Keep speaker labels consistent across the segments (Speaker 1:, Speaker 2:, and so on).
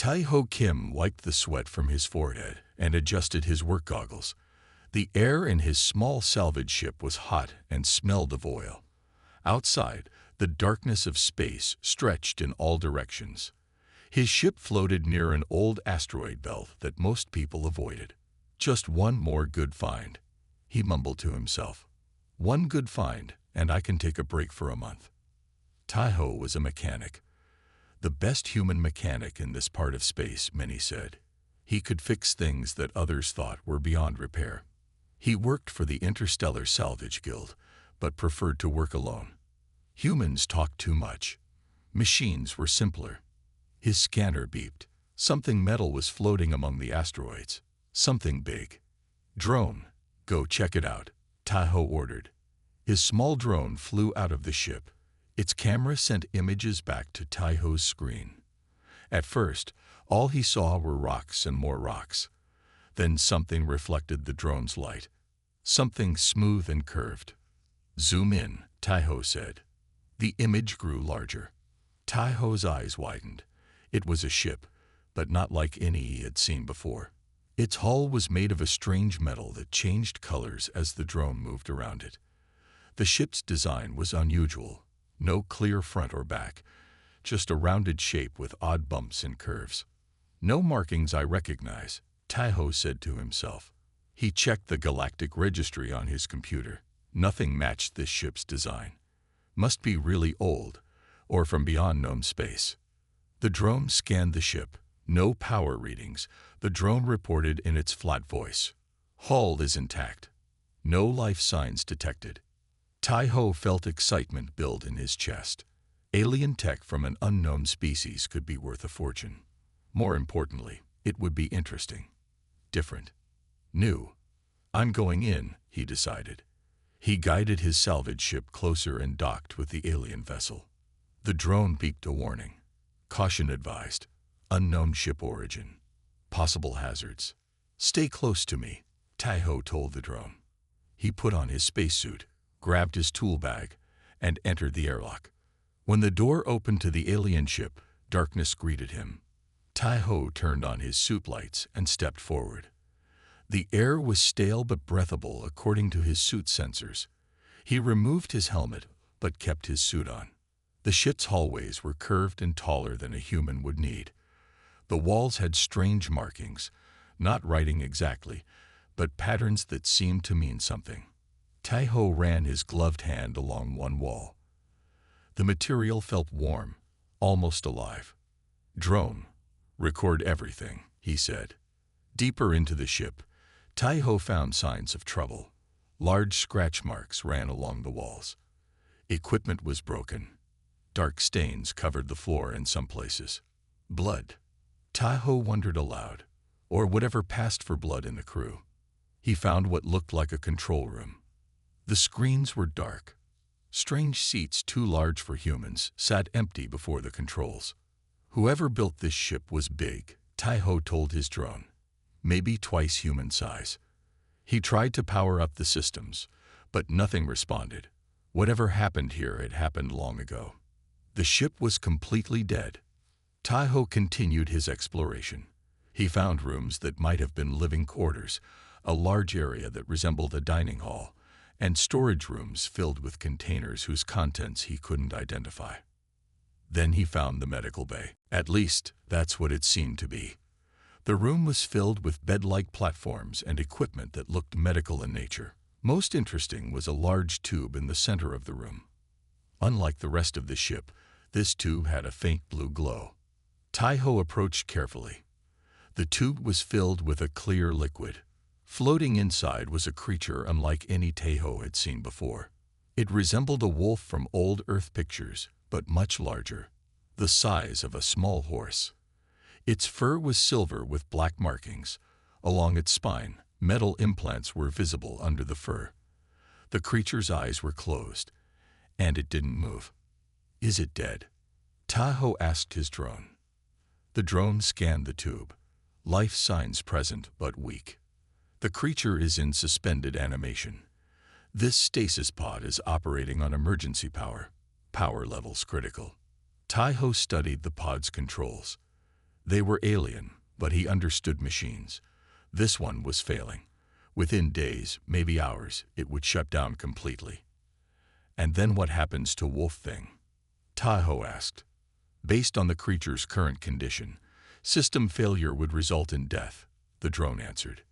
Speaker 1: Tai-Ho Kim wiped the sweat from his forehead and adjusted his work goggles. The air in his small salvage ship was hot and smelled of oil. Outside, the darkness of space stretched in all directions. His ship floated near an old asteroid belt that most people avoided. Just one more good find, he mumbled to himself. One good find, and I can take a break for a month. Tai-Ho was a mechanic. The best human mechanic in this part of space, many said. He could fix things that others thought were beyond repair. He worked for the Interstellar Salvage Guild, but preferred to work alone. Humans talked too much. Machines were simpler. His scanner beeped. Something metal was floating among the asteroids. Something big. Drone, go check it out, Tai-Ho ordered. His small drone flew out of the ship. Its camera sent images back to Tai-Ho's screen. At first, all he saw were rocks and more rocks. Then something reflected the drone's light. Something smooth and curved. Zoom in, Tai-Ho said. The image grew larger. Tai-Ho's eyes widened. It was a ship, but not like any he had seen before. Its hull was made of a strange metal that changed colors as the drone moved around it. The ship's design was unusual. No clear front or back, just a rounded shape with odd bumps and curves. No markings I recognize, Tai-Ho said to himself. He checked the galactic registry on his computer. Nothing matched this ship's design. Must be really old, or from beyond known space. The drone scanned the ship. No power readings, the drone reported in its flat voice. Hull is intact. No life signs detected. Tai-Ho felt excitement build in his chest. Alien tech from an unknown species could be worth a fortune. More importantly, it would be interesting. Different. New. I'm going in, he decided. He guided his salvage ship closer and docked with the alien vessel. The drone beeped a warning. Caution advised. Unknown ship origin. Possible hazards. Stay close to me, Tai-Ho told the drone. He put on his spacesuit, grabbed his tool bag, and entered the airlock. When the door opened to the alien ship, darkness greeted him. Tai-Ho turned on his suit lights and stepped forward. The air was stale but breathable according to his suit sensors. He removed his helmet, but kept his suit on. The ship's hallways were curved and taller than a human would need. The walls had strange markings, not writing exactly, but patterns that seemed to mean something. Tai-Ho ran his gloved hand along one wall. The material felt warm, almost alive. Drone, record everything, he said. Deeper into the ship, Tai-Ho found signs of trouble. Large scratch marks ran along the walls. Equipment was broken. Dark stains covered the floor in some places. Blood. Tai-Ho wondered aloud, or whatever passed for blood in the crew. He found what looked like a control room. The screens were dark. Strange seats too large for humans sat empty before the controls. Whoever built this ship was big, Tai-Ho told his drone. Maybe twice human size. He tried to power up the systems, but nothing responded. Whatever happened here had happened long ago. The ship was completely dead. Tai-Ho continued his exploration. He found rooms that might have been living quarters, a large area that resembled a dining hall, and storage rooms filled with containers whose contents he couldn't identify. Then he found the medical bay. At least, that's what it seemed to be. The room was filled with bed-like platforms and equipment that looked medical in nature. Most interesting was a large tube in the center of the room. Unlike the rest of the ship, this tube had a faint blue glow. Tai-Ho approached carefully. The tube was filled with a clear liquid. Floating inside was a creature unlike any Tai-Ho had seen before. It resembled a wolf from old Earth pictures, but much larger, the size of a small horse. Its fur was silver with black markings. Along its spine, metal implants were visible under the fur. The creature's eyes were closed, and it didn't move. Is it dead? Tai-Ho asked his drone. The drone scanned the tube. Life signs present, but weak. The creature is in suspended animation. This stasis pod is operating on emergency power. Power levels critical. Tai-Ho studied the pod's controls. They were alien, but he understood machines. This one was failing. Within days, maybe hours, it would shut down completely. And then what happens to Wolf Thing? Tahoe asked. Based on the creature's current condition, system failure would result in death, the drone answered.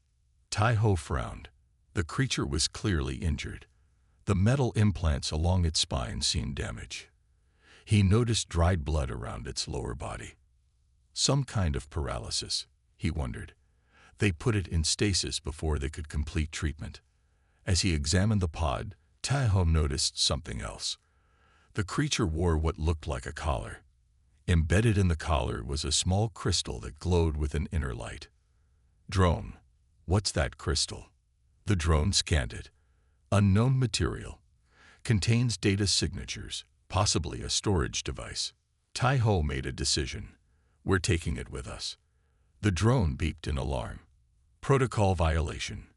Speaker 1: Tahoe frowned. The creature was clearly injured. The metal implants along its spine seemed damaged. He noticed dried blood around its lower body. Some kind of paralysis, he wondered. They put it in stasis before they could complete treatment. As he examined the pod, Tahoe noticed something else. The creature wore what looked like a collar. Embedded in the collar was a small crystal that glowed with an inner light. Drone, what's that crystal? The drone scanned it. Unknown material. Contains data signatures, possibly a storage device. Tahoe made a decision. We're taking it with us. The drone beeped in alarm. Protocol violation.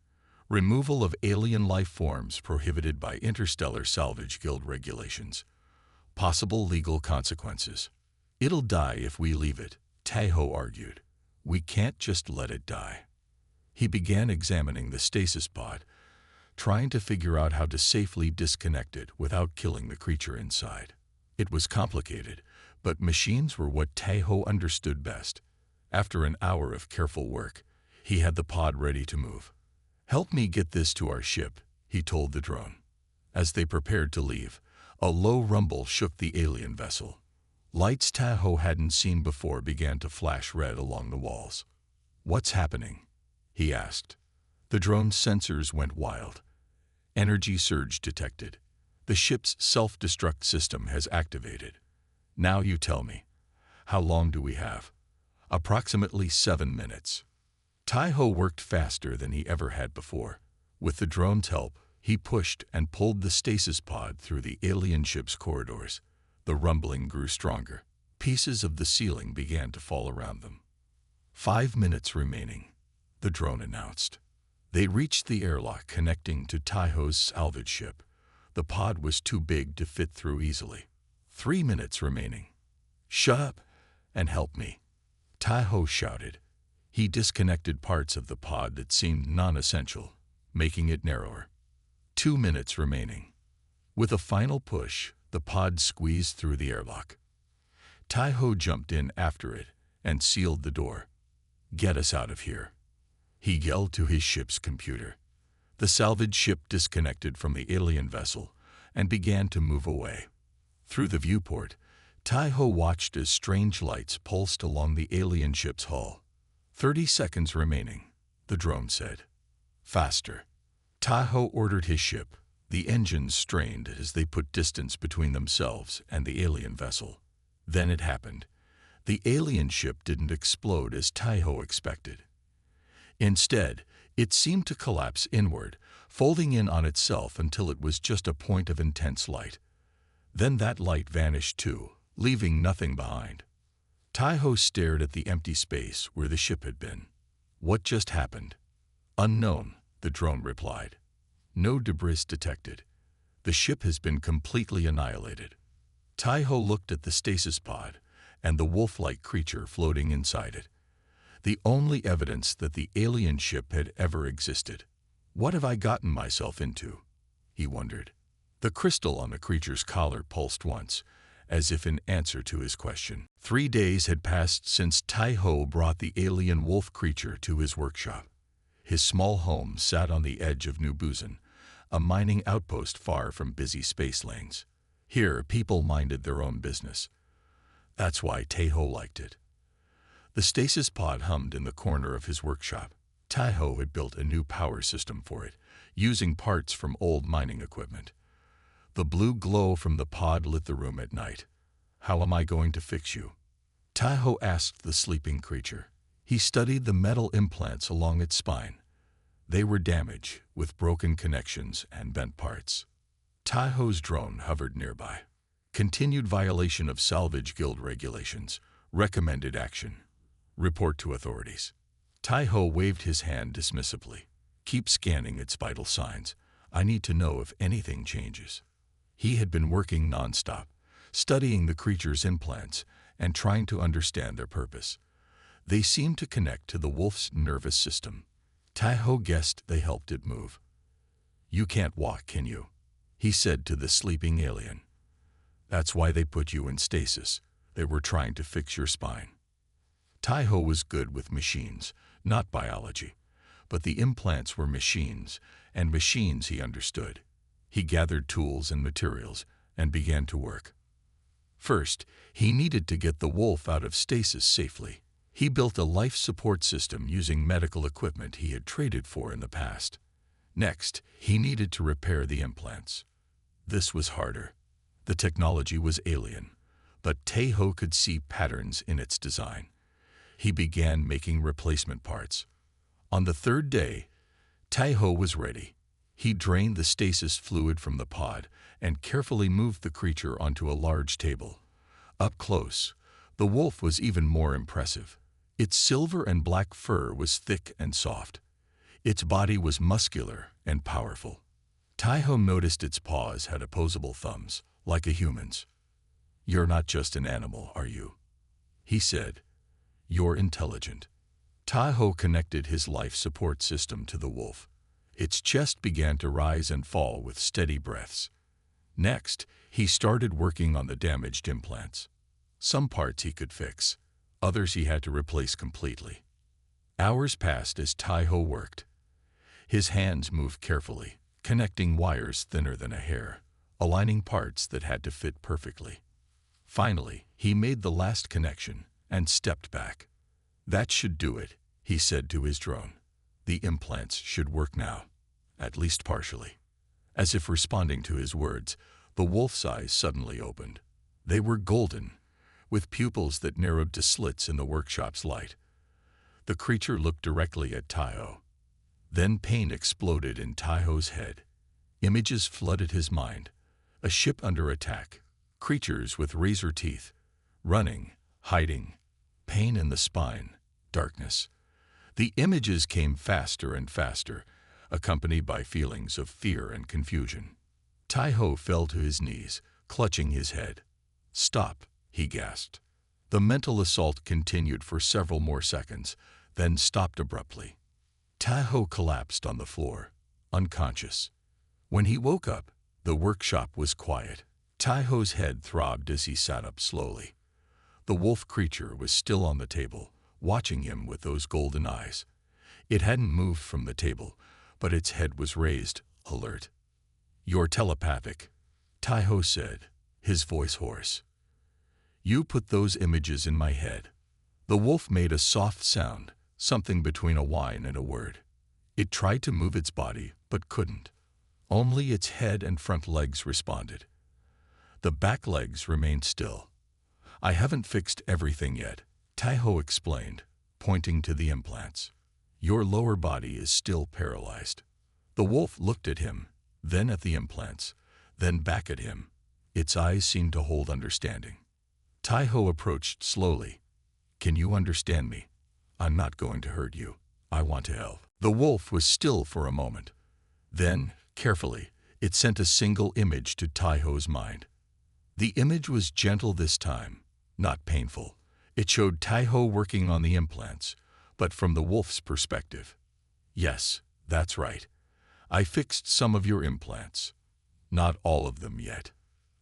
Speaker 1: Removal of alien life forms prohibited by Interstellar Salvage Guild regulations. Possible legal consequences. It'll die if we leave it, Tahoe argued. We can't just let it die. He began examining the stasis pod, trying to figure out how to safely disconnect it without killing the creature inside. It was complicated, but machines were what Tahoe understood best. After an hour of careful work, he had the pod ready to move. "Help me get this to our ship," he told the drone. As they prepared to leave, a low rumble shook the alien vessel. Lights Tahoe hadn't seen before began to flash red along the walls. "What's happening?" he asked. The drone's sensors went wild. Energy surge detected. The ship's self-destruct system has activated. Now you tell me. How long do we have? Approximately 7 minutes. Tahoe worked faster than he ever had before. With the drone's help, he pushed and pulled the stasis pod through the alien ship's corridors. The rumbling grew stronger. Pieces of the ceiling began to fall around them. 5 minutes remaining, the drone announced. They reached the airlock connecting to Tahoe's salvage ship. The pod was too big to fit through easily. 3 minutes remaining. "Shut up and help me," Tahoe shouted. He disconnected parts of the pod that seemed non-essential, making it narrower. 2 minutes remaining. With a final push, the pod squeezed through the airlock. Tahoe jumped in after it and sealed the door. "Get us out of here," he yelled to his ship's computer. The salvage ship disconnected from the alien vessel and began to move away. Through the viewport, Tahoe watched as strange lights pulsed along the alien ship's hull. 30 seconds remaining, the drone said. "Faster." Tahoe ordered his ship. The engines strained as they put distance between themselves and the alien vessel. Then it happened. The alien ship didn't explode as Tahoe expected. Instead, it seemed to collapse inward, folding in on itself until it was just a point of intense light. Then that light vanished too, leaving nothing behind. Tahoe stared at the empty space where the ship had been. "What just happened?" "Unknown," the drone replied. "No debris detected. The ship has been completely annihilated." Tahoe looked at the stasis pod and the wolf-like creature floating inside it. The only evidence that the alien ship had ever existed. "What have I gotten myself into?" he wondered. The crystal on the creature's collar pulsed once, as if in answer to his question. 3 days had passed since Tahoe brought the alien wolf creature to his workshop. His small home sat on the edge of New Buzan, a mining outpost far from busy space lanes. Here, people minded their own business. That's why Tahoe liked it. The stasis pod hummed in the corner of his workshop. Tahoe had built a new power system for it, using parts from old mining equipment. The blue glow from the pod lit the room at night. "How am I going to fix you?" Tahoe asked the sleeping creature. He studied the metal implants along its spine. They were damaged, with broken connections and bent parts. Tahoe's drone hovered nearby. "Continued violation of Salvage Guild regulations. Recommended action. Report to authorities." Tahoe waved his hand dismissively. "Keep scanning its vital signs. I need to know if anything changes." He had been working nonstop, studying the creature's implants and trying to understand their purpose. They seemed to connect to the wolf's nervous system. Taiho guessed they helped it move. "You can't walk, can you?" he said to the sleeping alien. "That's why they put you in stasis. They were trying to fix your spine." Taiho was good with machines, not biology, but the implants were machines, and machines he understood. He gathered tools and materials and began to work. First, he needed to get the wolf out of stasis safely. He built a life support system using medical equipment he had traded for in the past. Next, he needed to repair the implants. This was harder. The technology was alien, but Taiho could see patterns in its design. He began making replacement parts. On the third day, Taiho was ready. He drained the stasis fluid from the pod and carefully moved the creature onto a large table. Up close, the wolf was even more impressive. Its silver and black fur was thick and soft. Its body was muscular and powerful. Taiho noticed its paws had opposable thumbs, like a human's. "You're not just an animal, are you?" he said. "You're intelligent." Taiho connected his life support system to the wolf. Its chest began to rise and fall with steady breaths. Next, he started working on the damaged implants. Some parts he could fix, others he had to replace completely. Hours passed as Taiho worked. His hands moved carefully, connecting wires thinner than a hair, aligning parts that had to fit perfectly. Finally, he made the last connection and stepped back. "That should do it," he said to his drone. "The implants should work now, at least partially." As if responding to his words, the wolf's eyes suddenly opened. They were golden, with pupils that narrowed to slits in the workshop's light. The creature looked directly at Taiho. Then pain exploded in Taiho's head. Images flooded his mind. A ship under attack, creatures with razor teeth, running, hiding, pain in the spine, darkness. The images came faster and faster, accompanied by feelings of fear and confusion. Taiho fell to his knees, clutching his head. "Stop," he gasped. The mental assault continued for several more seconds, then stopped abruptly. Taiho collapsed on the floor, unconscious. When he woke up, the workshop was quiet. Taiho's head throbbed as he sat up slowly. The wolf creature was still on the table, watching him with those golden eyes. It hadn't moved from the table, but its head was raised, alert. "You're telepathic," Taiho said, his voice hoarse. "You put those images in my head." The wolf made a soft sound, something between a whine and a word. It tried to move its body, but couldn't. Only its head and front legs responded. The back legs remained still. "I haven't fixed everything yet," Taiho explained, pointing to the implants. "Your lower body is still paralyzed." The wolf looked at him, then at the implants, then back at him. Its eyes seemed to hold understanding. Taiho approached slowly. "Can you understand me? I'm not going to hurt you. I want to help." The wolf was still for a moment. Then, carefully, it sent a single image to Taiho's mind. The image was gentle this time, not painful. It showed Taiho working on the implants, but from the wolf's perspective. "Yes, that's right. I fixed some of your implants. Not all of them yet."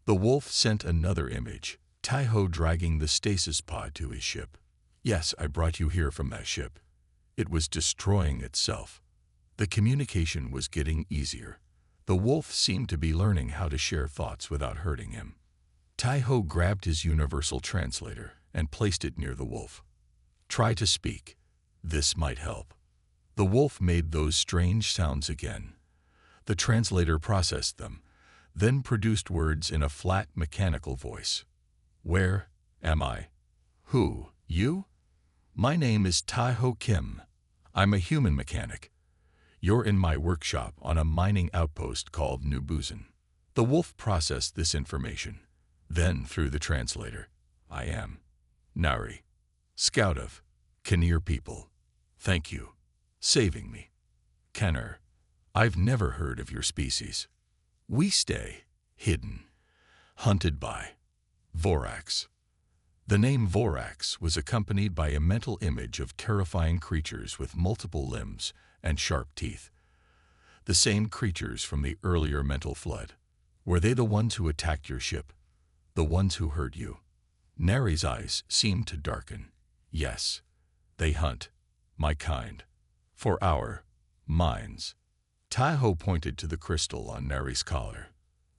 Speaker 1: The wolf sent another image, Taiho dragging the stasis pod to his ship. "Yes, I brought you here from that ship. It was destroying itself." The communication was getting easier. The wolf seemed to be learning how to share thoughts without hurting him. Taiho grabbed his universal translator and placed it near the wolf. "Try to speak. This might help." The wolf made those strange sounds again. The translator processed them, then produced words in a flat, mechanical voice. "Where am I? Who? You? My name is Taiho Kim. I'm a human mechanic. You're in my workshop on a mining outpost called New Buzan." The wolf processed this information. Then, through the translator, "I am Nari, scout of Kinnear people. Thank you. Saving me. Kenner, I've never heard of your species. We stay hidden, hunted by Vorax. The name Vorax was accompanied by a mental image of terrifying creatures with multiple limbs and sharp teeth. The same creatures from the earlier mental flood. Were they the ones who attacked your ship? The ones who hurt you? Neri's eyes seemed to darken. Yes, they hunt, my kind, for our minds. Taiho pointed to the crystal on Neri's collar.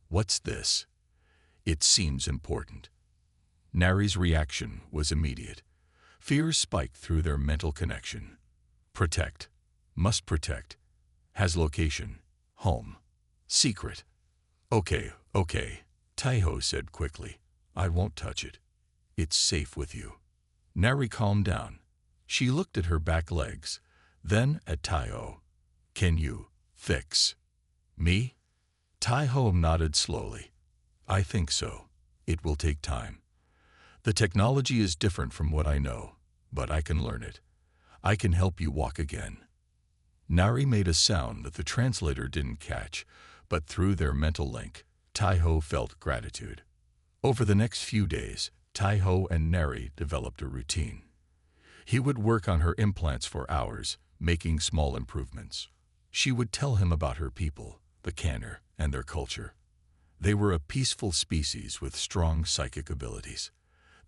Speaker 1: What's this? It seems important. Neri's reaction was immediate. Fear spiked through their mental connection. Protect. Must protect. Has location. Home. Secret. Okay, Taiho said quickly. I won't touch it. It's safe with you. Neri calmed down. She looked at her back legs, then at Taiho. Can you fix me? Taiho nodded slowly. I think so. It will take time. The technology is different from what I know, but I can learn it. I can help you walk again. Neri made a sound that the translator didn't catch, but through their mental link, Taiho felt gratitude. Over the next few days, Taiho and Neri developed a routine. He would work on her implants for hours, making small improvements. She would tell him about her people, the Canner, and their culture. They were a peaceful species with strong psychic abilities.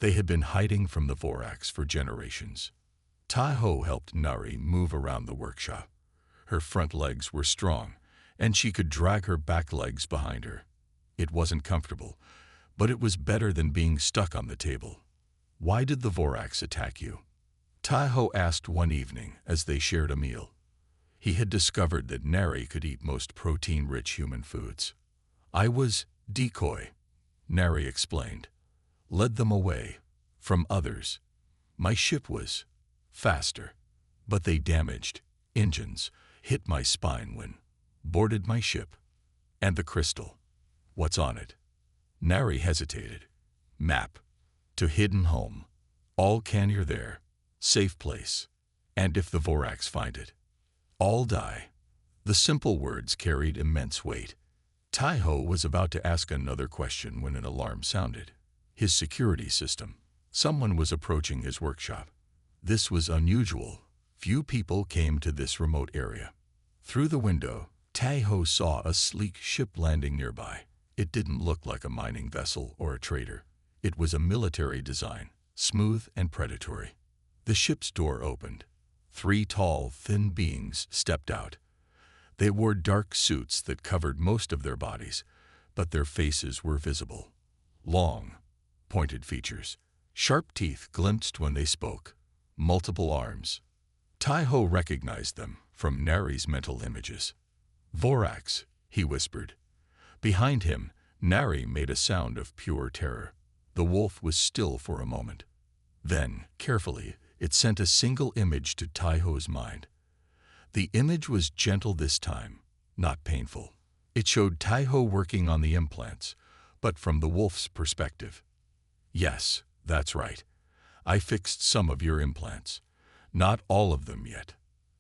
Speaker 1: They had been hiding from the Vorax for generations. Taiho helped Neri move around the workshop. Her front legs were strong, and she could drag her back legs behind her. It wasn't comfortable, but it was better than being stuck on the table. Why did the Vorax attack you? Taiho asked one evening as they shared a meal. He had discovered that Neri could eat most protein-rich human foods. I was decoy, Neri explained. Led them away from others. My ship was faster, but they damaged engines, hit my spine when boarded my ship. And the crystal. What's on it? Neri hesitated. Map. To hidden home. All Canner there. Safe place. And if the Vorax find it, all die. The simple words carried immense weight. Taiho was about to ask another question when an alarm sounded. His security system. Someone was approaching his workshop. This was unusual. Few people came to this remote area. Through the window, Taiho saw a sleek ship landing nearby. It didn't look like a mining vessel or a trader. It was a military design, smooth and predatory. The ship's door opened. 3 tall, thin beings stepped out. They wore dark suits that covered most of their bodies, but their faces were visible. Long, pointed features. Sharp teeth glimpsed when they spoke. Multiple arms. Taiho recognized them from Neri's mental images. Vorax, he whispered. Behind him, Neri made a sound of pure terror. The wolf was still for a moment. Then, carefully, it sent a single image to Taiho's mind. The image was gentle this time, not painful. It showed Taiho working on the implants, but from the wolf's perspective. Yes, that's right. I fixed some of your implants. Not all of them yet.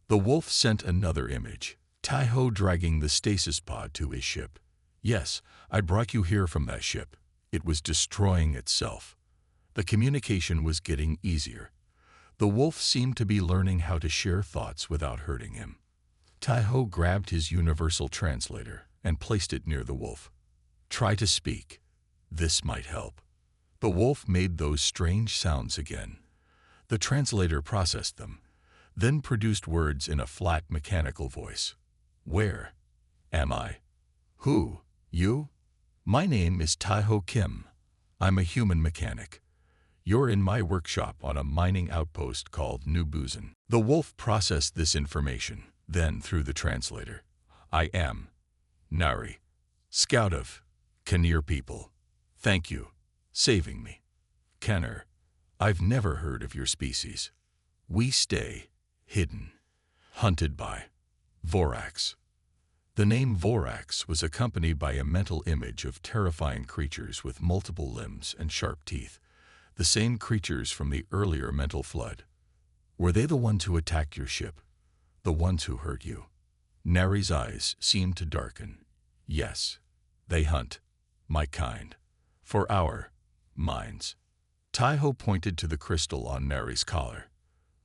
Speaker 1: The wolf sent another image, Taiho dragging the stasis pod to his ship. Yes, I brought you here from that ship. It was destroying itself. The communication was getting easier. The wolf seemed to be learning how to share thoughts without hurting him. Taiho grabbed his universal translator and placed it near the wolf. Try to speak. This might help. The wolf made those strange sounds again. The translator processed them, then produced words in a flat mechanical voice. Where am I? Who? You? My name is Taiho Kim. I'm a human mechanic. You're in my workshop on a mining outpost called New Buzan. The wolf processed this information, then through the translator. I am Nari, scout of Canner people. Thank you, saving me. Canner, I've never heard of your species. We stay hidden, hunted by Vorax. The name Vorax was accompanied by a mental image of terrifying creatures with multiple limbs and sharp teeth, the same creatures from the earlier mental flood. Were they the ones who attacked your ship? The ones who hurt you? Neri's eyes seemed to darken. Yes, they hunt, my kind, for our minds. Tai-Ho pointed to the crystal on Nari's collar.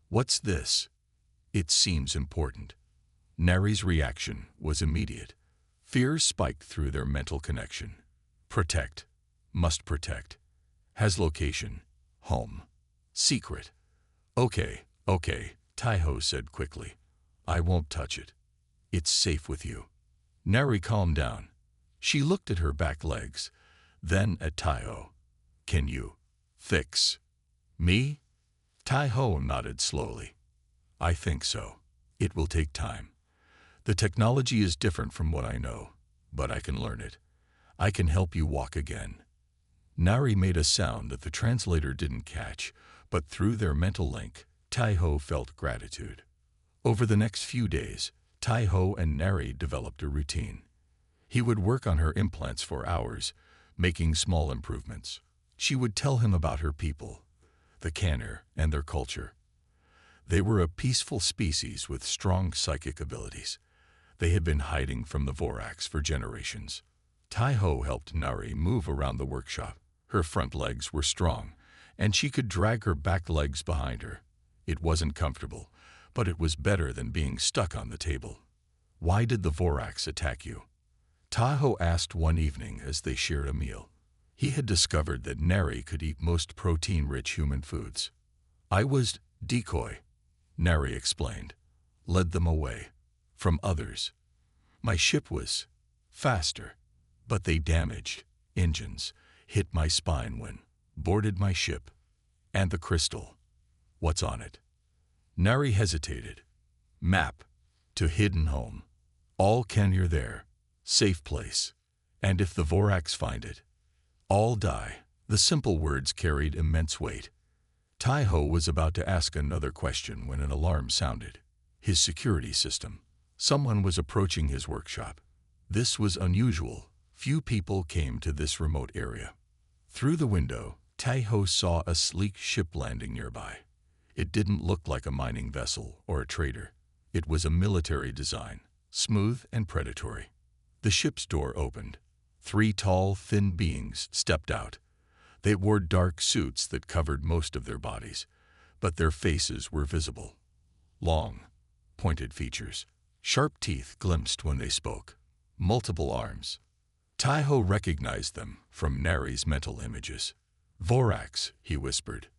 Speaker 1: "What's this? It seems important." Nari's reaction was immediate. Fear spiked through their mental connection. Protect. Must protect. Has location. Home. Secret. Okay, Tai-Ho said quickly. "I won't touch it. It's safe with you." Nari calmed down. She looked at her back legs, then at Tai-Ho. "Can you fix me?" Tai-Ho nodded slowly. "I think so. It will take time. The technology is different from what I know, but I can learn it. I can help you walk again." Nari made a sound that the translator didn't catch, but through their mental link, Tai-Ho felt gratitude. Over the next few days, Tai-Ho and Nari developed a routine. He would work on her implants for hours, making small improvements. She would tell him about her people, the Canner, and their culture. They were a peaceful species with strong psychic abilities. They had been hiding from the Vorax for generations. Tai-Ho helped Nari move around the workshop. Her front legs were strong, and she could drag her back legs behind her. It wasn't comfortable, but it was better than being stuck on the table. "Why did the Vorax attack you?" Tai-Ho asked one evening as they shared a meal. He had discovered that Nari could eat most protein-rich human foods. "I was decoy," Nari explained. "Led them away from others. My ship was faster, but they damaged engines, hit my spine when boarded my ship. And the crystal. What's on it?" Nari hesitated. "Map to hidden home. All Kenyer there. Safe place. And if the Vorax find it, all die." The simple words carried immense weight. Tai-Ho was about to ask another question when an alarm sounded. His security system. Someone was approaching his workshop. This was unusual. Few people came to this remote area. Through the window, Tai-Ho saw a sleek ship landing nearby. It didn't look like a mining vessel or a trader. It was a military design, smooth and predatory. The ship's door opened. 3 tall, thin beings stepped out. They wore dark suits that covered most of their bodies, but their faces were visible. Long, pointed features. Sharp teeth glimpsed when they spoke. Multiple arms. Tai-Ho recognized them from Nari's mental images. "Vorax," he whispered.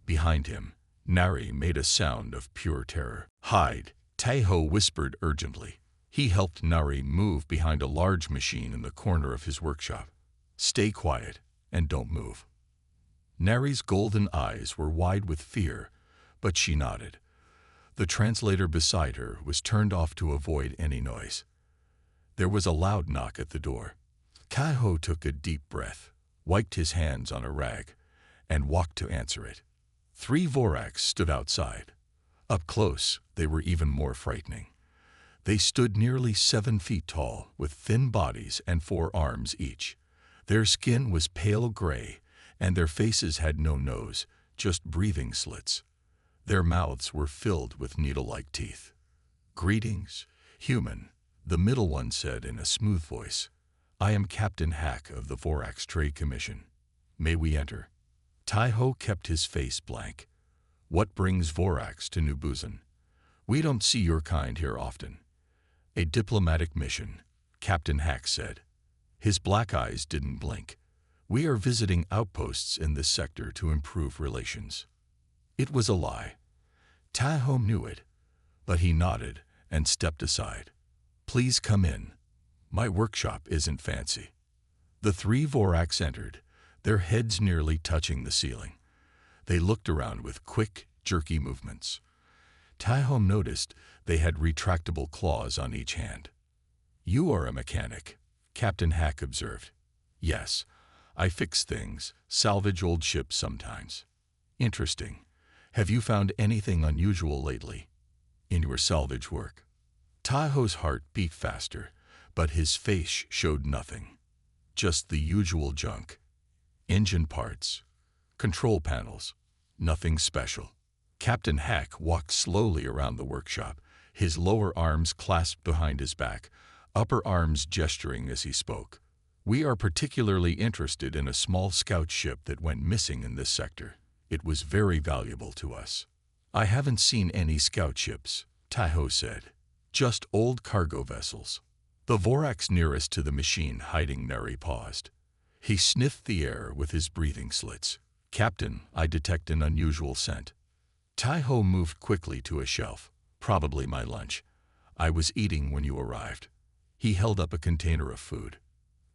Speaker 1: Behind him, Nari made a sound of pure terror. "Hide," Tai-Ho whispered urgently. He helped Nari move behind a large machine in the corner of his workshop. "Stay quiet and don't move." Nari's golden eyes were wide with fear, but she nodded. The translator beside her was turned off to avoid any noise. There was a loud knock at the door. Tai-Ho took a deep breath, wiped his hands on a rag, and walked to answer it. 3 Vorax stood outside. Up close, they were even more frightening. They stood nearly 7 feet tall, with thin bodies and 4 arms each. Their skin was pale gray, and their faces had no nose, just breathing slits. Their mouths were filled with needle-like teeth. "Greetings, human," the middle one said in a smooth voice. "I am Captain Hack of the Vorax Trade Commission. May we enter?" Tai-Ho kept his face blank. "What brings Vorax to New Buzan? We don't see your kind here often." "A diplomatic mission," Captain Hack said. His black eyes didn't blink. "We are visiting outposts in this sector to improve relations." It was a lie. Tai-Ho knew it, but he nodded and stepped aside. "Please come in. My workshop isn't fancy." The 3 Vorax entered, their heads nearly touching the ceiling. They looked around with quick, jerky movements. Tai-Ho noticed they had retractable claws on each hand. "You are a mechanic," Captain Hack observed. "Yes, I fix things, salvage old ships sometimes." "Interesting. Have you found anything unusual lately in your salvage work?" Tai-Ho's heart beat faster, but his face showed nothing. Just the usual junk. Engine parts, control panels, nothing special. Captain Hack walked slowly around the workshop, his lower arms clasped behind his back, upper arms gesturing as he spoke. We are particularly interested in a small scout ship that went missing in this sector. It was very valuable to us. I haven't seen any scout ships, Taiho said. Just old cargo vessels. The Vorax nearest to the machine hiding Neri paused. He sniffed the air with his breathing slits. Captain, I detect an unusual scent. Taiho moved quickly to a shelf. Probably my lunch. I was eating when you arrived. He held up a container of food.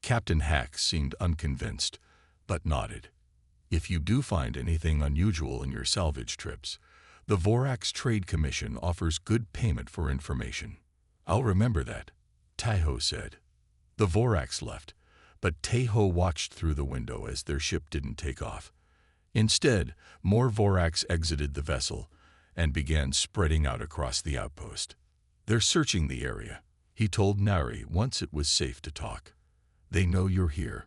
Speaker 1: Captain Hack seemed unconvinced, but nodded. If you do find anything unusual in your salvage trips, the Vorax Trade Commission offers good payment for information. I'll remember that, Taiho said. The Vorax left, but Taiho watched through the window as their ship didn't take off. Instead, more Vorax exited the vessel and began spreading out across the outpost. They're searching the area, he told Nari once it was safe to talk. They know you're here.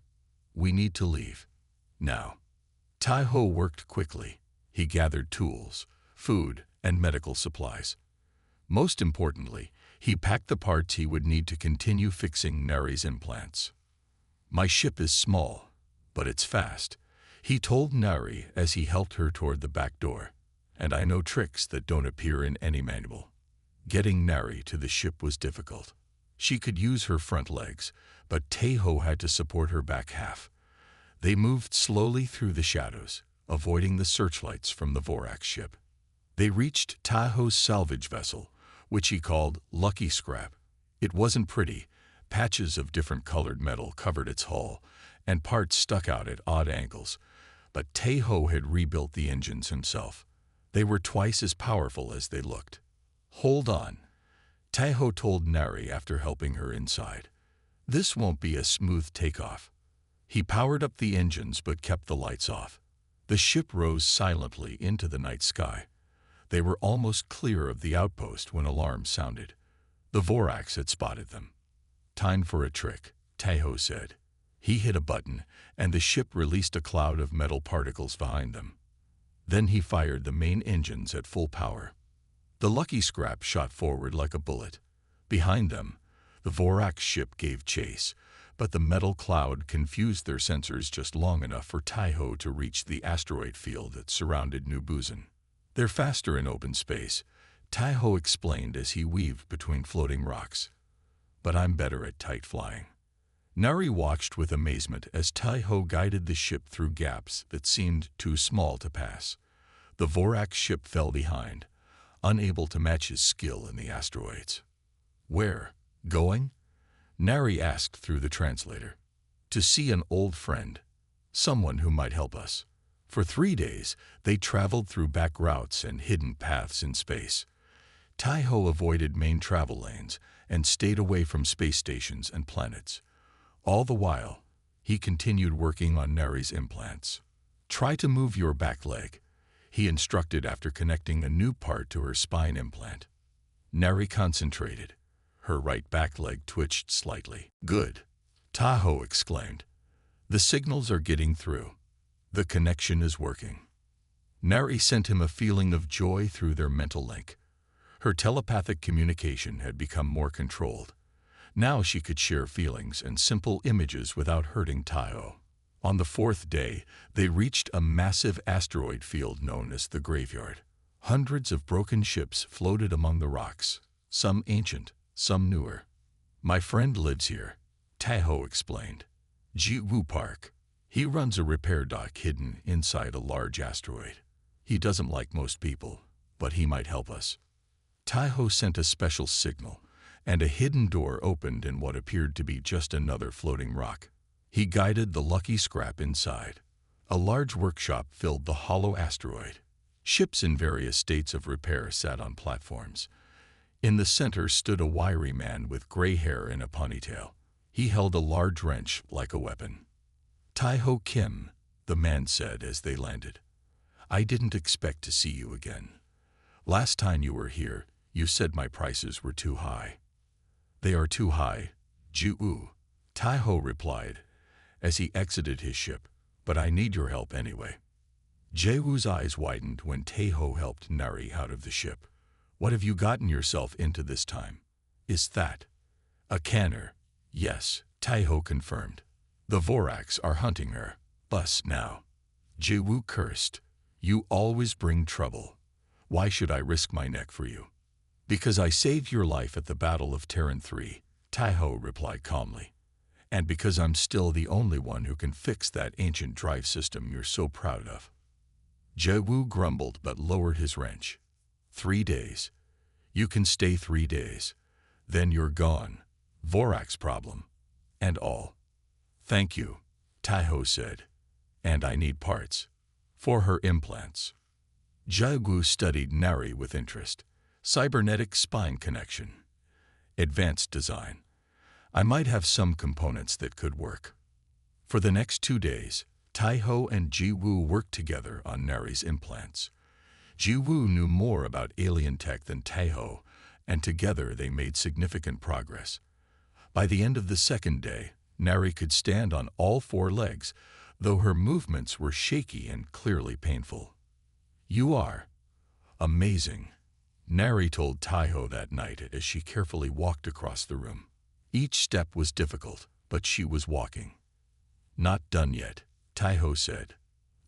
Speaker 1: We need to leave. Now. Taiho worked quickly. He gathered tools, food, and medical supplies. Most importantly, he packed the parts he would need to continue fixing Nari's implants. My ship is small, but it's fast, he told Nari as he helped her toward the back door. And I know tricks that don't appear in any manual. Getting Nari to the ship was difficult. She could use her front legs, but Taiho had to support her back half. They moved slowly through the shadows, avoiding the searchlights from the Vorax ship. They reached Taiho's salvage vessel, which he called Lucky Scrap. It wasn't pretty. Patches of different colored metal covered its hull, and parts stuck out at odd angles. But Taiho had rebuilt the engines himself. They were twice as powerful as they looked. Hold on, Taiho told Nari after helping her inside. This won't be a smooth takeoff. He powered up the engines but kept the lights off. The ship rose silently into the night sky. They were almost clear of the outpost when alarms sounded. The Vorax had spotted them. Time for a trick, Taiho said. He hit a button, and the ship released a cloud of metal particles behind them. Then he fired the main engines at full power. The Lucky Scrap shot forward like a bullet. Behind them, the Vorax ship gave chase, but the metal cloud confused their sensors just long enough for Taiho to reach the asteroid field that surrounded New Buzan. They're faster in open space, Taiho explained as he weaved between floating rocks. But I'm better at tight flying. Nari watched with amazement as Taiho guided the ship through gaps that seemed too small to pass. The Vorax ship fell behind, unable to match his skill in the asteroids. Where? Going? Nari asked through the translator. To see an old friend, someone who might help us. For 3 days, they traveled through back routes and hidden paths in space. Taiho avoided main travel lanes and stayed away from space stations and planets. All the while, he continued working on Nari's implants. Try to move your back leg, he instructed after connecting a new part to her spine implant. Nari concentrated. Her right back leg twitched slightly. Good, Taiho exclaimed. The signals are getting through. The connection is working. Nari sent him a feeling of joy through their mental link. Her telepathic communication had become more controlled. Now she could share feelings and simple images without hurting Taiho. On the 4th day, they reached a massive asteroid field known as the Graveyard. Hundreds of broken ships floated among the rocks, some ancient, some newer. My friend lives here, Taiho explained. Ji-Woo Park. He runs a repair dock hidden inside a large asteroid. He doesn't like most people, but he might help us. Taiho sent a special signal, and a hidden door opened in what appeared to be just another floating rock. He guided the Lucky Scrap inside. A large workshop filled the hollow asteroid. Ships in various states of repair sat on platforms. In the center stood a wiry man with gray hair in a ponytail. He held a large wrench like a weapon. Taiho Kim, the man said as they landed. I didn't expect to see you again. Last time you were here, you said my prices were too high. They are too high, Ju-Woo, Taiho replied as he exited his ship, but I need your help anyway. Jae-Woo's eyes widened when Taiho helped Nari out of the ship. What have you gotten yourself into this time? Is that a canner? Yes, Taiho confirmed. The Voraks are hunting her. Us now. Jiwoo cursed. You always bring trouble. Why should I risk my neck for you? Because I saved your life at the Battle of Terran 3, Taiho replied calmly. And because I'm still the only one who can fix that ancient drive system you're so proud of. Jiwoo grumbled but lowered his wrench. 3 days. You can stay 3 days. Then you're gone. Vorak's problem. And all. Thank you, Taiho said. And I need parts. For her implants. Jiwoo studied Nari with interest. Cybernetic spine connection. Advanced design. I might have some components that could work. For the next 2 days, Taiho and Jiwoo worked together on Nari's implants. Jiwoo knew more about alien tech than Taiho, and together they made significant progress. By the end of the second day, Nari could stand on all 4 legs, though her movements were shaky and clearly painful. You are amazing, Nari told Taiho that night as she carefully walked across the room. Each step was difficult, but she was walking. Not done yet, Taiho said.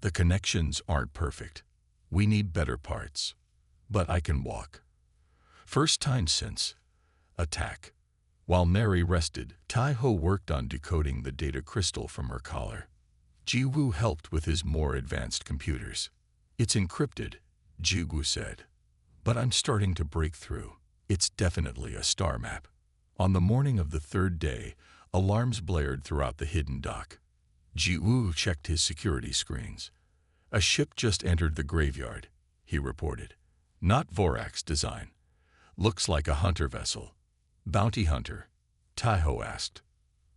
Speaker 1: The connections aren't perfect. We need better parts. But I can walk. First time since attack. While Nari rested, Taiho worked on decoding the data crystal from her collar. Jiwoo helped with his more advanced computers. It's encrypted, Jiwoo said. But I'm starting to break through. It's definitely a star map. On the morning of the 3rd day, alarms blared throughout the hidden dock. Jiwoo checked his security screens. A ship just entered the graveyard, he reported. Not Vorak's design. Looks like a hunter vessel. Bounty hunter, Taiho asked.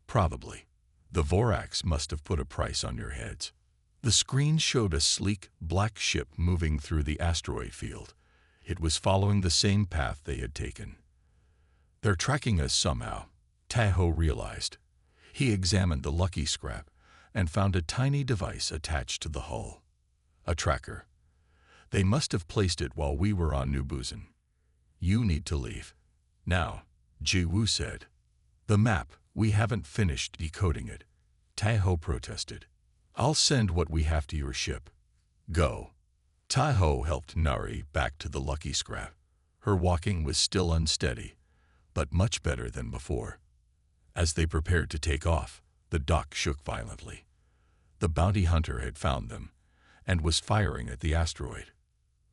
Speaker 1: Probably. The Voraks must have put a price on your heads. The screen showed a sleek, black ship moving through the asteroid field. It was following the same path they had taken. They're tracking us somehow, Taiho realized. He examined the lucky scrap and found a tiny device attached to the hull. A tracker. They must have placed it while we were on New Buzan. You need to leave. Now, Jiwoo said. The map, we haven't finished decoding it, Taiho protested. I'll send what we have to your ship. Go. Taiho helped Nari back to the lucky scrap. Her walking was still unsteady, but much better than before. As they prepared to take off, the dock shook violently. The bounty hunter had found them and was firing at the asteroid.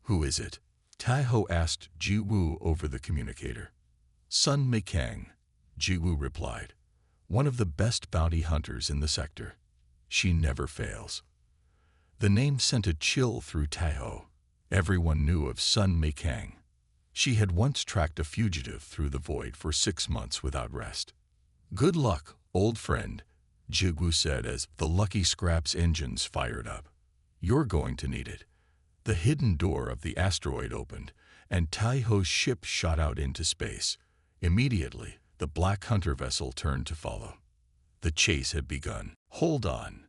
Speaker 1: Who is it? Taiho asked Jiwoo over the communicator. Sun Meikang, Jiwoo replied. One of the best bounty hunters in the sector. She never fails. The name sent a chill through Taiho. Everyone knew of Sun Meikang. She had once tracked a fugitive through the void for 6 months without rest. Good luck, old friend, Jiwoo said as the lucky scrap's engines fired up. You're going to need it. The hidden door of the asteroid opened, and Taiho's ship shot out into space. Immediately, the black hunter vessel turned to follow. The chase had begun. Hold on,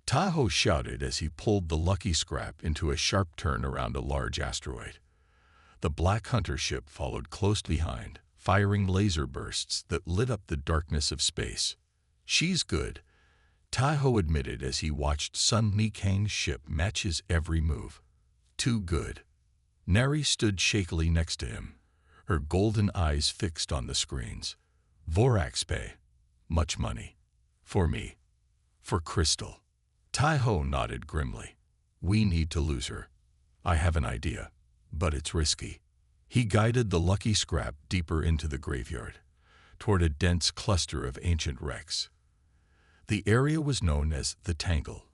Speaker 1: Taiho shouted as he pulled the lucky scrap into a sharp turn around a large asteroid. The black hunter ship followed close behind, firing laser bursts that lit up the darkness of space. She's good, Taiho admitted as he watched Sun Meikang's ship match his every move. Too good. Nari stood shakily next to him, her golden eyes fixed on the screens. Vorak's pay. Much money. For me. For Crystal. Taiho nodded grimly. We need to lose her. I have an idea, but it's risky. He guided the lucky scrap deeper into the graveyard, toward a dense cluster of ancient wrecks. The area was known as the Tangle,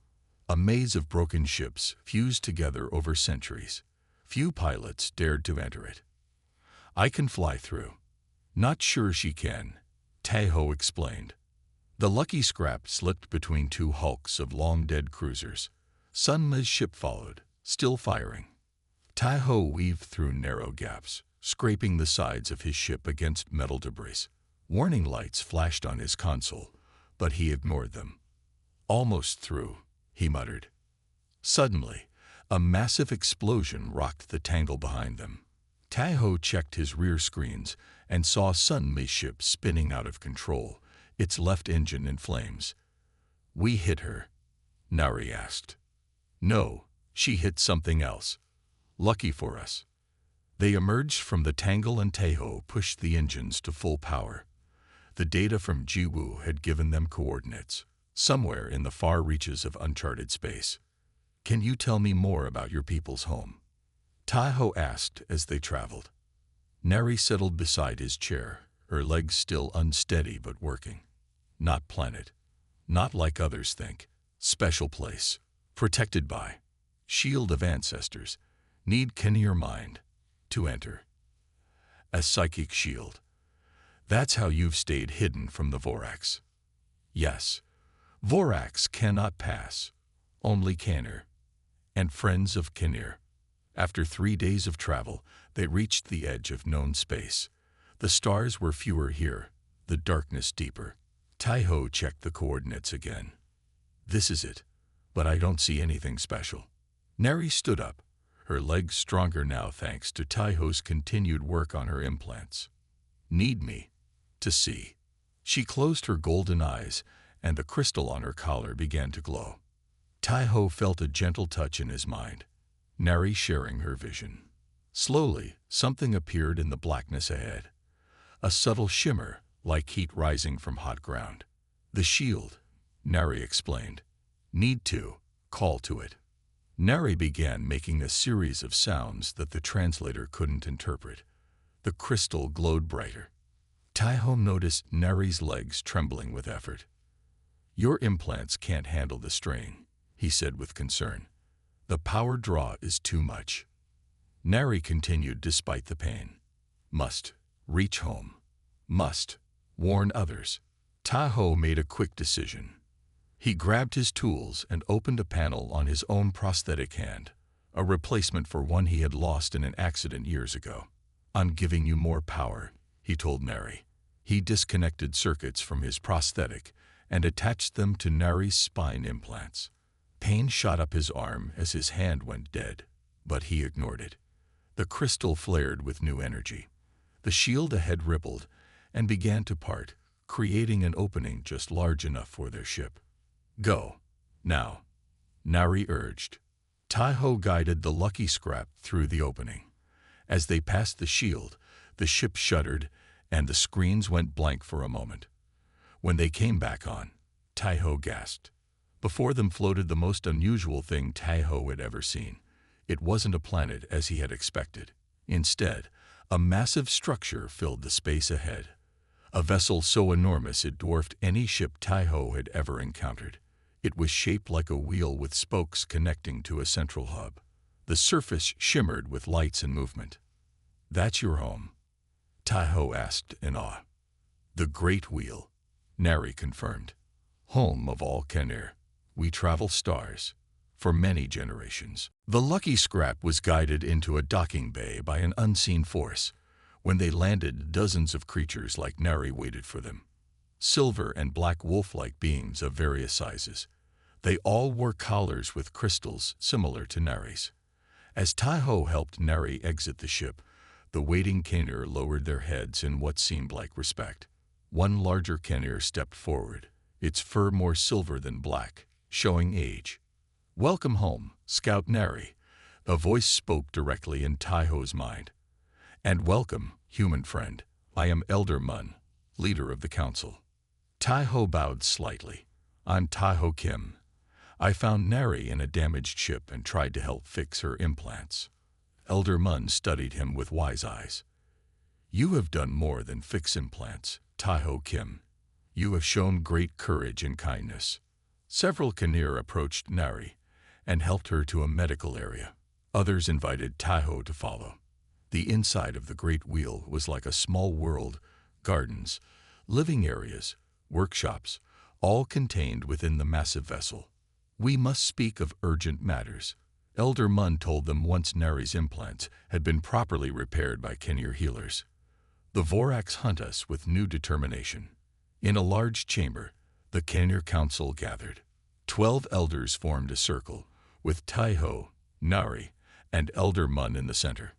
Speaker 1: a maze of broken ships fused together over centuries. Few pilots dared to enter it. I can fly through. Not sure she can, Taiho explained. The lucky scrap slipped between 2 hulks of long-dead cruisers. Sunma's ship followed, still firing. Taiho weaved through narrow gaps, scraping the sides of his ship against metal debris. Warning lights flashed on his console, but he ignored them. Almost through, he muttered. Suddenly, a massive explosion rocked the tangle behind them. Taiho checked his rear screens and saw Sunma's ship spinning out of control, its left engine in flames. We hit her, Nari asked. No, she hit something else. Lucky for us. They emerged from the tangle and Taeho pushed the engines to full power. The data from Jiwoo had given them coordinates, somewhere in the far reaches of uncharted space. Can you tell me more about your people's home? Taeho asked as they traveled. Nari settled beside his chair, her legs still unsteady but working. Not planet. Not like others think. Special place. Protected by. Shield of ancestors. Need Kinnear mind to enter. A psychic shield. That's how you've stayed hidden from the Vorax. Yes. Vorax cannot pass. Only Kinnear. And friends of Kinnear. After 3 days of travel, they reached the edge of known space. The stars were fewer here, the darkness deeper. Taeho checked the coordinates again. This is it, but I don't see anything special. Nari stood up, her legs stronger now thanks to Taeho's continued work on her implants. Need me to see. She closed her golden eyes, and the crystal on her collar began to glow. Taeho felt a gentle touch in his mind, Nari sharing her vision. Slowly, something appeared in the blackness ahead. A subtle shimmer, like heat rising from hot ground. The shield, Nari explained. Need to call to it. Nari began making a series of sounds that the translator couldn't interpret. The crystal glowed brighter. Taeho noticed Nari's legs trembling with effort. Your implants can't handle the strain, he said with concern. The power draw is too much. Nari continued despite the pain. Must reach home. Must warn others. Taeho made a quick decision. He grabbed his tools and opened a panel on his own prosthetic hand, a replacement for one he had lost in an accident years ago. I'm giving you more power, he told Nari. He disconnected circuits from his prosthetic and attached them to Nari's spine implants. Pain shot up his arm as his hand went dead, but he ignored it. The crystal flared with new energy. The shield ahead rippled and began to part, creating an opening just large enough for their ship. Go, now, Nari urged. Taeho guided the lucky scrap through the opening. As they passed the shield, the ship shuddered and the screens went blank for a moment. When they came back on, Taeho gasped. Before them floated the most unusual thing Taeho had ever seen. It wasn't a planet as he had expected. Instead, a massive structure filled the space ahead. A vessel so enormous it dwarfed any ship Taeho had ever encountered. It was shaped like a wheel with spokes connecting to a central hub. The surface shimmered with lights and movement. That's your home? Taeho asked in awe. The Great Wheel, Nari confirmed. Home of all Kinnear. We travel stars. For many generations. The lucky scrap was guided into a docking bay by an unseen force. When they landed, dozens of creatures like Nari waited for them. Silver and black wolf-like beings of various sizes. They all wore collars with crystals similar to Nari's. As Taeho helped Nari exit the ship, the waiting Kinnear lowered their heads in what seemed like respect. One larger Kinnear stepped forward, its fur more silver than black, showing age. Welcome home, Scout Nari. A voice spoke directly in Taeho's mind. And welcome, human friend. I am Elder Mun, leader of the council. Taeho bowed slightly. I'm Taeho Kim. I found Nari in a damaged ship and tried to help fix her implants. Elder Mun studied him with wise eyes. You have done more than fix implants, Taeho Kim. You have shown great courage and kindness. Several Kinnear approached Nari and helped her to a medical area. Others invited Taeho to follow. The inside of the Great Wheel was like a small world, gardens, living areas, workshops, all contained within the massive vessel. We must speak of urgent matters. Elder Mun told them once Nari's implants had been properly repaired by Kinnear healers. The Vorax hunt us with new determination. In a large chamber, the Kinnear Council gathered. 12 elders formed a circle, with Taeho, Nari, and Elder Mun in the center.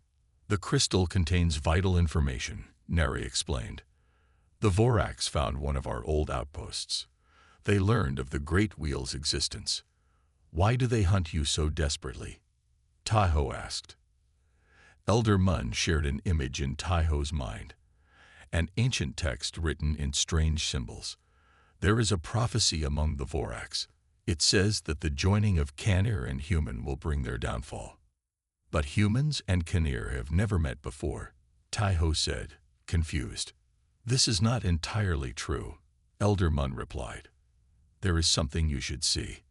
Speaker 1: The crystal contains vital information, Nari explained. The Vorax found one of our old outposts. They learned of the Great Wheel's existence. "Why do they hunt you so desperately?" Taiho asked. Elder Mun shared an image in Taiho's mind, an ancient text written in strange symbols. "There is a prophecy among the Vorax. It says that the joining of Kanir and human will bring their downfall." "But humans and Kanir have never met before," Taiho said, confused. "This is not entirely true," Elder Mun replied. "There is something you should see."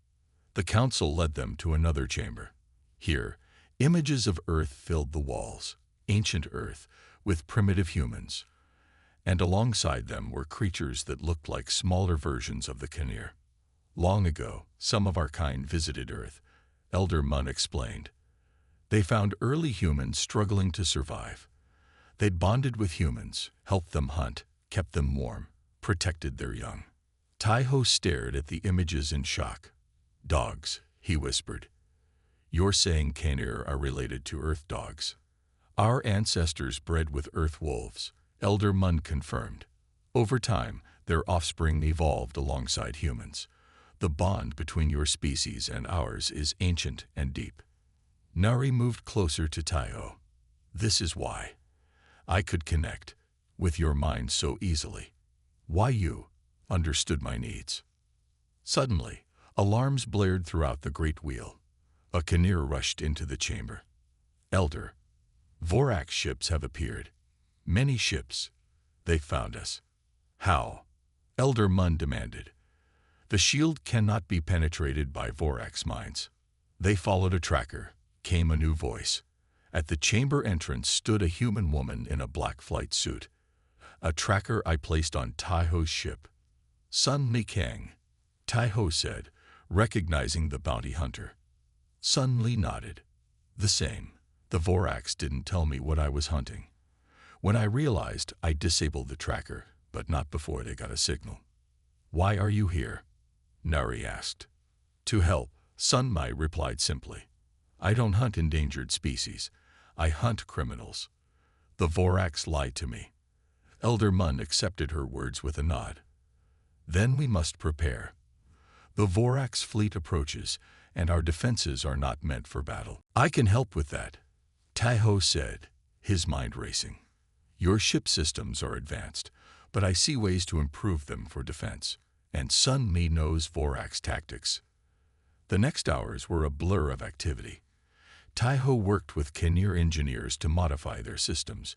Speaker 1: The council led them to another chamber. Here, images of Earth filled the walls, ancient Earth, with primitive humans, and alongside them were creatures that looked like smaller versions of the Kanir. "Long ago, some of our kind visited Earth," Elder Mun explained. "They found early humans struggling to survive. They'd bonded with humans, helped them hunt, kept them warm, protected their young." Taiho stared at the images in shock. "Dogs," he whispered. "You're saying Kanir are related to Earth dogs?" "Our ancestors bred with Earth wolves," Elder Mun confirmed. "Over time, their offspring evolved alongside humans. The bond between your species and ours is ancient and deep." Nari moved closer to Taiho. "This is why I could connect with your mind so easily. Why you understood my needs." Suddenly, alarms blared throughout the Great Wheel. A Kanir rushed into the chamber. "Elder, Vorax ships have appeared. Many ships. They found us." "How?" Elder Mun demanded. "The shield cannot be penetrated by Vorax minds." "They followed a tracker," came a new voice. At the chamber entrance stood a human woman in a black flight suit. "A tracker I placed on Taiho's ship." "Sun Li Kang," Taiho said, recognizing the bounty hunter. Sun Li nodded. "The same. The Vorax didn't tell me what I was hunting. When I realized, I disabled the tracker, but not before they got a signal." "Why are you here?" Nari asked. "To help," Sun Mai replied simply. "I don't hunt endangered species. I hunt criminals. The Vorax lied to me." Elder Mun accepted her words with a nod. "Then we must prepare. The Vorax fleet approaches, and our defenses are not meant for battle." "I can help with that," Taiho said, his mind racing. "Your ship systems are advanced, but I see ways to improve them for defense, and Sun Mi knows Vorax tactics." The next hours were a blur of activity. Taiho worked with Kanir engineers to modify their systems,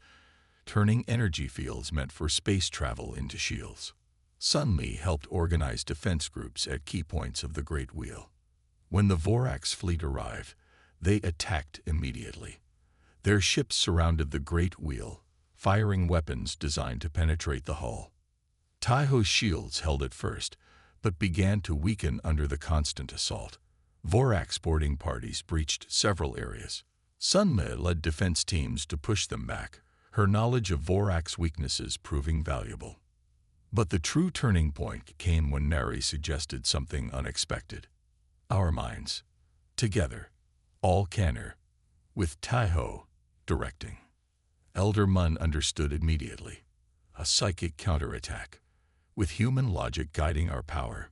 Speaker 1: turning energy fields meant for space travel into shields. Sun Mi helped organize defense groups at key points of the Great Wheel. When the Vorax fleet arrived, they attacked immediately. Their ships surrounded the Great Wheel, firing weapons designed to penetrate the hull. Taiho's shields held at first, but began to weaken under the constant assault. Vorax boarding parties breached several areas. Sun Mi led defense teams to push them back, her knowledge of Vorax weaknesses proving valuable. But the true turning point came when Nari suggested something unexpected. "Our minds. Together. All Kanir. With Taiho directing." Elder Mun understood immediately. A psychic counterattack, with human logic guiding our power.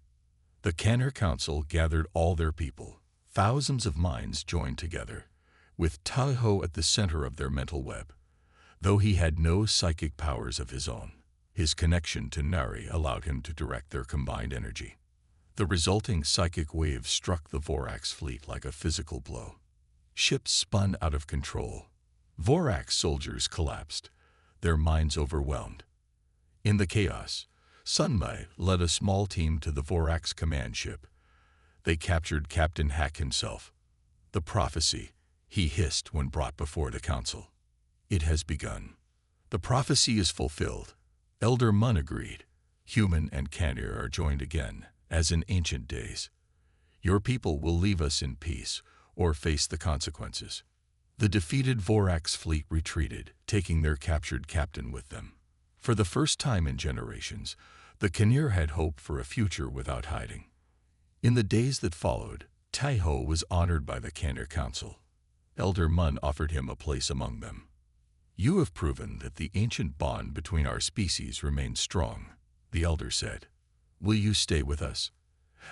Speaker 1: The Kanir Council gathered all their people. Thousands of minds joined together, with Taiho at the center of their mental web. Though he had no psychic powers of his own, his connection to Nari allowed him to direct their combined energy. The resulting psychic wave struck the Vorax fleet like a physical blow. Ships spun out of control. Vorax soldiers collapsed, their minds overwhelmed. In the chaos, Sun Mai led a small team to the Vorax command ship. They captured Captain Hack himself. "The prophecy," he hissed when brought before the council. "It has begun. The prophecy is fulfilled." Elder Mun agreed. "Human and Kanir are joined again, as in ancient days. Your people will leave us in peace, or face the consequences." The defeated Vorax fleet retreated, taking their captured captain with them. For the first time in generations, the Kanir had hope for a future without hiding. In the days that followed, Taiho was honored by the Kanir Council. Elder Mun offered him a place among them. "You have proven that the ancient bond between our species remains strong," the elder said. Will you stay with us?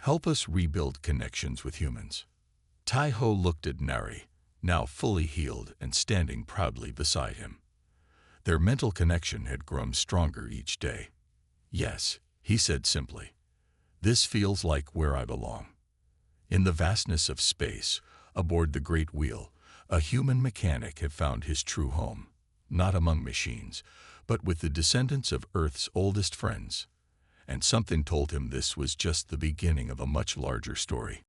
Speaker 1: Help us rebuild connections with humans." Tai-Ho looked at Nari, now fully healed and standing proudly beside him. Their mental connection had grown stronger each day. "Yes," he said simply. "This feels like where I belong." In the vastness of space, aboard the Great Wheel, a human mechanic had found his true home, not among machines, but with the descendants of Earth's oldest friends. And something told him this was just the beginning of a much larger story.